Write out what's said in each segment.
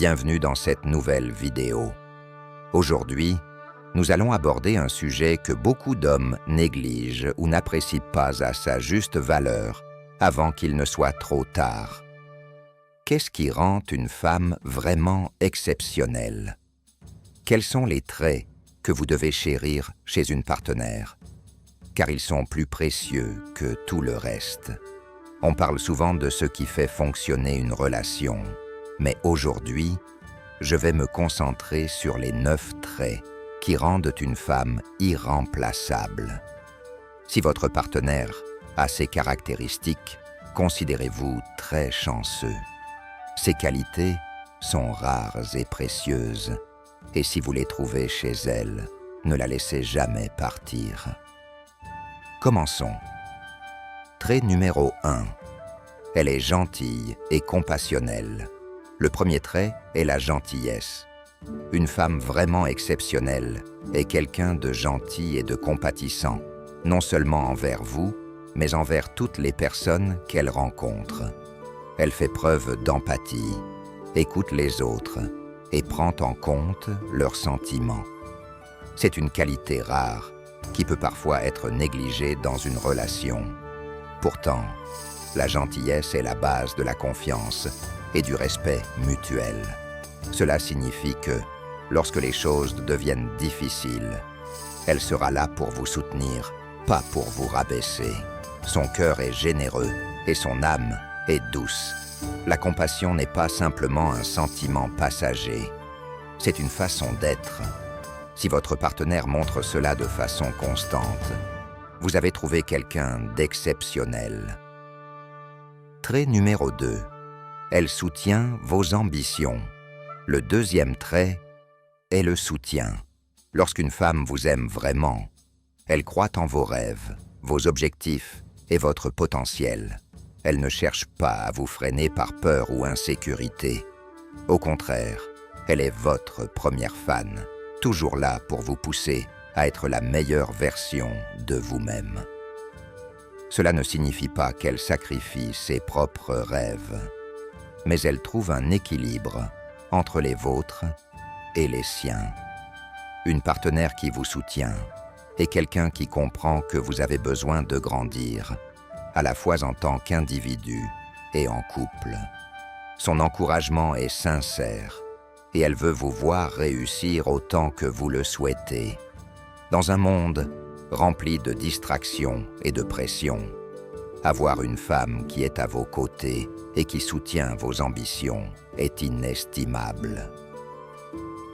bienvenue dans cette nouvelle vidéo. Aujourd'hui, nous allons aborder un sujet que beaucoup d'hommes négligent ou n'apprécient pas à sa juste valeur avant qu'il ne soit trop tard. Qu'est-ce qui rend une femme vraiment exceptionnelle? Quels sont les traits que vous devez chérir chez une partenaire? Car ils sont plus précieux que tout le reste. On parle souvent de ce qui fait fonctionner une relation, mais aujourd'hui, je vais me concentrer sur les 9 traits qui rendent une femme irremplaçable. Si votre partenaire a ces caractéristiques, considérez-vous très chanceux. Ces qualités sont rares et précieuses, et si vous les trouvez chez elle, ne la laissez jamais partir. Commençons. Trait numéro 1. Elle est gentille et compassionnelle. Le premier trait est la gentillesse. Une femme vraiment exceptionnelle est quelqu'un de gentil et de compatissant, non seulement envers vous, mais envers toutes les personnes qu'elle rencontre. Elle fait preuve d'empathie, écoute les autres et prend en compte leurs sentiments. C'est une qualité rare qui peut parfois être négligée dans une relation. Pourtant, la gentillesse est la base de la confiance et du respect mutuel. Cela signifie que, lorsque les choses deviennent difficiles, elle sera là pour vous soutenir, pas pour vous rabaisser. Son cœur est généreux et son âme est douce. La compassion n'est pas simplement un sentiment passager, c'est une façon d'être. Si votre partenaire montre cela de façon constante, vous avez trouvé quelqu'un d'exceptionnel. Trait numéro 2. Elle soutient vos ambitions. Le deuxième trait est le soutien. Lorsqu'une femme vous aime vraiment, elle croit en vos rêves, vos objectifs et votre potentiel. Elle ne cherche pas à vous freiner par peur ou insécurité. Au contraire, elle est votre première fan, toujours là pour vous pousser à être la meilleure version de vous-même. Cela ne signifie pas qu'elle sacrifie ses propres rêves, mais elle trouve un équilibre entre les vôtres et les siens. Une partenaire qui vous soutient est quelqu'un qui comprend que vous avez besoin de grandir, à la fois en tant qu'individu et en couple. Son encouragement est sincère et elle veut vous voir réussir autant que vous le souhaitez. Dans un monde rempli de distractions et de pression, avoir une femme qui est à vos côtés et qui soutient vos ambitions est inestimable.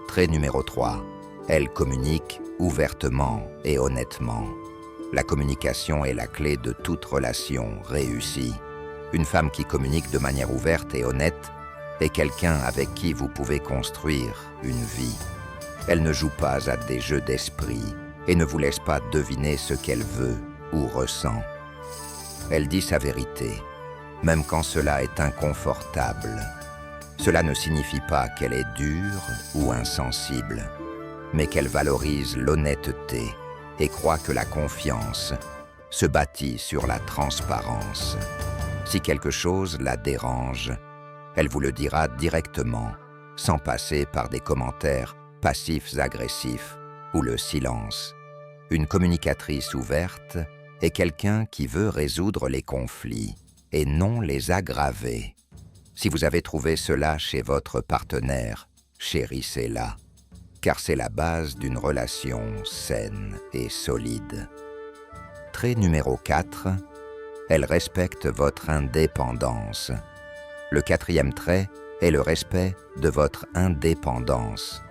Trait numéro 3. Elle communique ouvertement et honnêtement. La communication est la clé de toute relation réussie. Une femme qui communique de manière ouverte et honnête est quelqu'un avec qui vous pouvez construire une vie. Elle ne joue pas à des jeux d'esprit et ne vous laisse pas deviner ce qu'elle veut ou ressent. Elle dit sa vérité, même quand cela est inconfortable. Cela ne signifie pas qu'elle est dure ou insensible, mais qu'elle valorise l'honnêteté et croit que la confiance se bâtit sur la transparence. Si quelque chose la dérange, elle vous le dira directement, sans passer par des commentaires passifs agressifs ou le silence. Une communicatrice ouverte est quelqu'un qui veut résoudre les conflits et non les aggraver. Si vous avez trouvé cela chez votre partenaire, chérissez-la, car c'est la base d'une relation saine et solide. Trait numéro 4. Elle respecte votre indépendance. Le 4e trait est le respect de votre indépendance.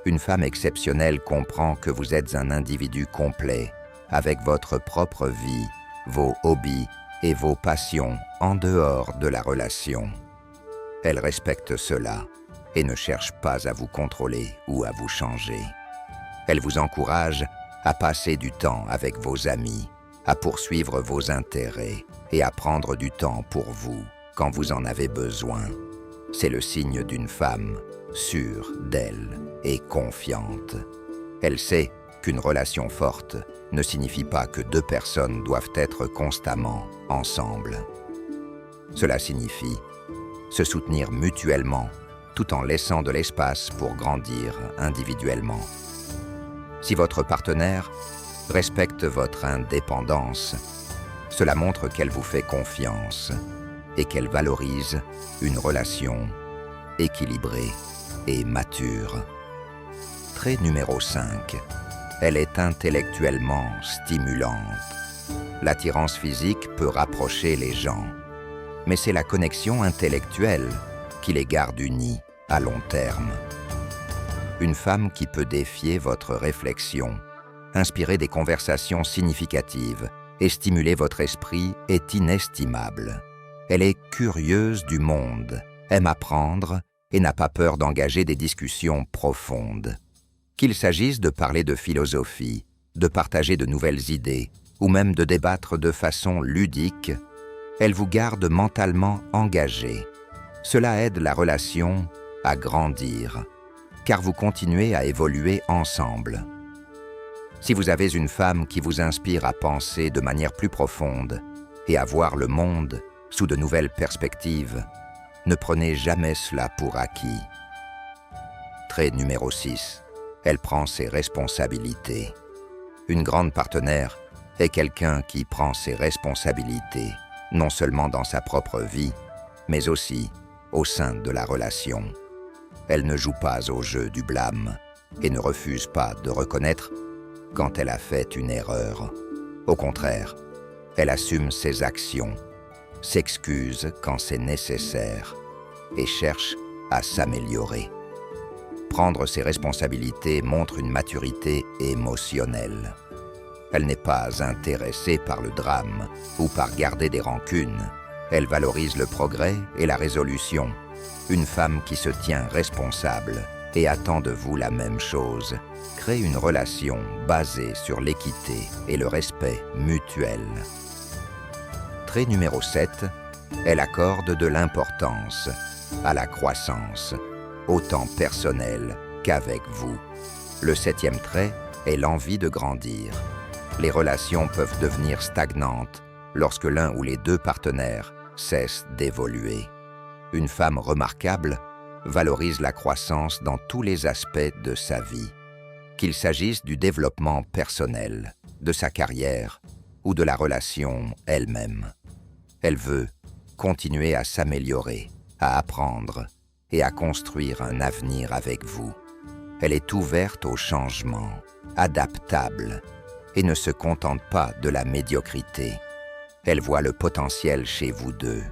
Une femme exceptionnelle comprend que vous êtes un individu complet, avec votre propre vie, vos hobbies et vos passions en dehors de la relation. Elle respecte cela et ne cherche pas à vous contrôler ou à vous changer. Elle vous encourage à passer du temps avec vos amis, à poursuivre vos intérêts et à prendre du temps pour vous quand vous en avez besoin. C'est le signe d'une femme sûre d'elle et confiante. Elle sait qu'une relation forte ne signifie pas que 2 personnes doivent être constamment ensemble. Cela signifie se soutenir mutuellement tout en laissant de l'espace pour grandir individuellement. Si votre partenaire respecte votre indépendance, cela montre qu'elle vous fait confiance et qu'elle valorise une relation équilibrée et mature. Trait numéro 5. Elle est intellectuellement stimulante. L'attirance physique peut rapprocher les gens, mais c'est la connexion intellectuelle qui les garde unis à long terme. Une femme qui peut défier votre réflexion, inspirer des conversations significatives et stimuler votre esprit est inestimable. Elle est curieuse du monde, aime apprendre et n'a pas peur d'engager des discussions profondes. Qu'il s'agisse de parler de philosophie, de partager de nouvelles idées ou même de débattre de façon ludique, elle vous garde mentalement engagé. Cela aide la relation à grandir, car vous continuez à évoluer ensemble. Si vous avez une femme qui vous inspire à penser de manière plus profonde et à voir le monde sous de nouvelles perspectives, ne prenez jamais cela pour acquis. Trait numéro 6. Elle prend ses responsabilités. Une grande partenaire est quelqu'un qui prend ses responsabilités, non seulement dans sa propre vie, mais aussi au sein de la relation. Elle ne joue pas au jeu du blâme et ne refuse pas de reconnaître quand elle a fait une erreur. Au contraire, elle assume ses actions, s'excuse quand c'est nécessaire et cherche à s'améliorer. Prendre ses responsabilités montre une maturité émotionnelle. Elle n'est pas intéressée par le drame ou par garder des rancunes. Elle valorise le progrès et la résolution. Une femme qui se tient responsable et attend de vous la même chose crée une relation basée sur l'équité et le respect mutuel. Trait numéro 7. Elle accorde de l'importance à la croissance, autant personnelle qu'avec vous. Le 7e trait est l'envie de grandir. Les relations peuvent devenir stagnantes lorsque l'un ou les deux partenaires cessent d'évoluer. Une femme remarquable valorise la croissance dans tous les aspects de sa vie, qu'il s'agisse du développement personnel, de sa carrière ou de la relation elle-même. Elle veut continuer à s'améliorer, à apprendre et à construire un avenir avec vous. Elle est ouverte au changement, adaptable et ne se contente pas de la médiocrité. Elle voit le potentiel chez vous deux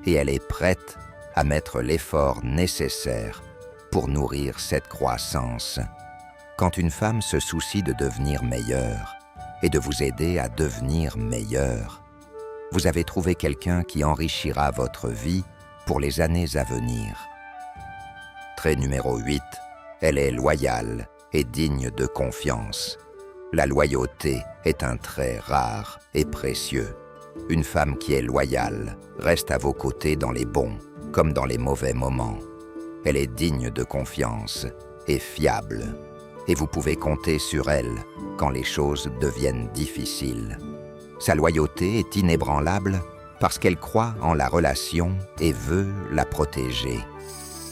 et elle est prête à mettre l'effort nécessaire pour nourrir cette croissance. Quand une femme se soucie de devenir meilleure et de vous aider à devenir meilleur, vous avez trouvé quelqu'un qui enrichira votre vie pour les années à venir. Trait numéro 8. Elle est loyale et digne de confiance. La loyauté est un trait rare et précieux. Une femme qui est loyale reste à vos côtés dans les bons comme dans les mauvais moments. Elle est digne de confiance et fiable, et vous pouvez compter sur elle quand les choses deviennent difficiles. Sa loyauté est inébranlable parce qu'elle croit en la relation et veut la protéger.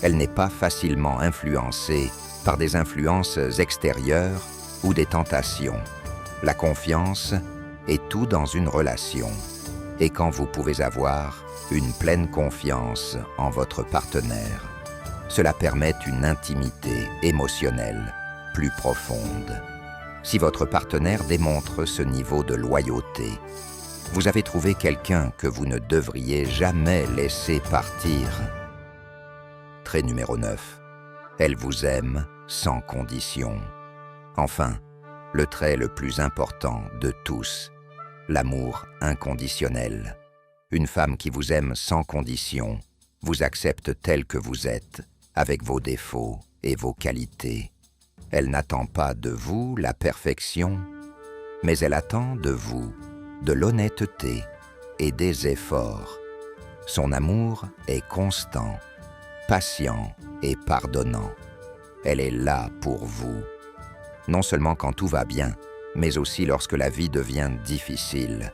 Elle n'est pas facilement influencée par des influences extérieures ou des tentations. La confiance est tout dans une relation. Et quand vous pouvez avoir une pleine confiance en votre partenaire, cela permet une intimité émotionnelle plus profonde. Si votre partenaire démontre ce niveau de loyauté, vous avez trouvé quelqu'un que vous ne devriez jamais laisser partir. Trait numéro 9. Elle vous aime sans condition. Enfin, le trait le plus important de tous, l'amour inconditionnel. Une femme qui vous aime sans condition vous accepte tel que vous êtes, avec vos défauts et vos qualités. Elle n'attend pas de vous la perfection, mais elle attend de vous de l'honnêteté et des efforts. Son amour est constant, patient et pardonnant. Elle est là pour vous, non seulement quand tout va bien, mais aussi lorsque la vie devient difficile.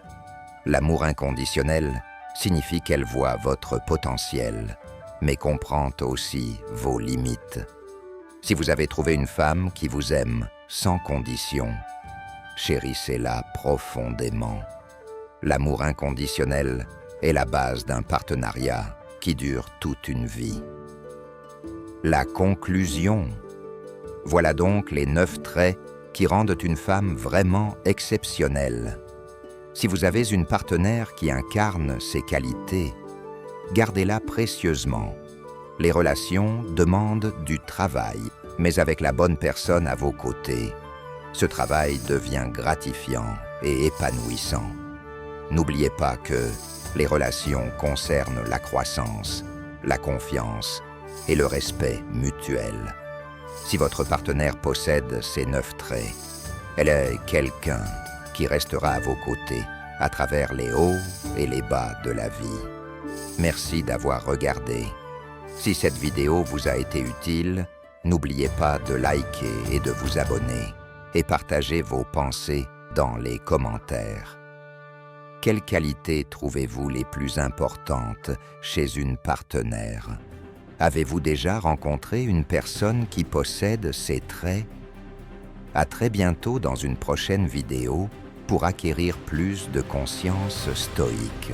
L'amour inconditionnel signifie qu'elle voit votre potentiel, mais comprend aussi vos limites. Si vous avez trouvé une femme qui vous aime sans condition, chérissez-la profondément. L'amour inconditionnel est la base d'un partenariat qui dure toute une vie. La conclusion. Voilà donc les 9 traits qui rendent une femme vraiment exceptionnelle. Si vous avez une partenaire qui incarne ces qualités, gardez-la précieusement. Les relations demandent du travail, mais avec la bonne personne à vos côtés, ce travail devient gratifiant et épanouissant. N'oubliez pas que les relations concernent la croissance, la confiance et le respect mutuel. Si votre partenaire possède ces 9 traits, elle est quelqu'un qui restera à vos côtés à travers les hauts et les bas de la vie. Merci d'avoir regardé. Si cette vidéo vous a été utile, n'oubliez pas de liker et de vous abonner et partagez vos pensées dans les commentaires. Quelles qualités trouvez-vous les plus importantes chez une partenaire? Avez-vous déjà rencontré une personne qui possède ces traits? À très bientôt dans une prochaine vidéo pour acquérir plus de conscience stoïque.